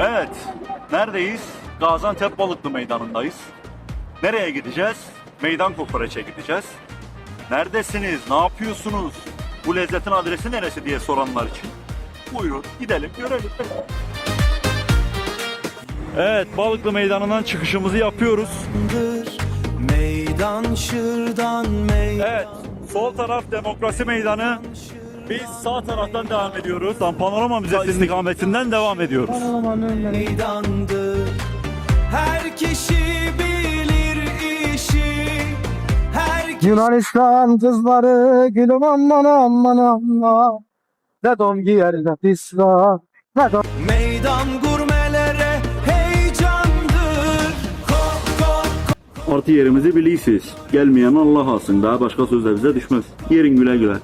Evet, neredeyiz? Gaziantep Balıklı Meydanı'ndayız. Nereye gideceğiz? Meydan kokoreçe gideceğiz. Neredesiniz? Ne yapıyorsunuz? Bu lezzetin adresi neresi diye soranlar için. Buyurun gidelim görelim. Evet, Balıklı Meydanı'ndan çıkışımızı yapıyoruz. Meydan şırdan meydan. Evet, sol taraf Demokrasi Meydanı. Biz sağ taraftan devam ediyoruz. Panorama Müzesi istikametinden devam ediyoruz. Meydandır. Her kişi bilir işi. Yunanistan kızları gülüm aman aman aman. Ne don giyer ne pisler. Ne don. Meydan gurmelere heyecandır. Kok kok. Artı yerimizi bilirsiniz. Gelmeyen Allah alsın. Daha başka sözler bize düşmez. Yerin güle güle.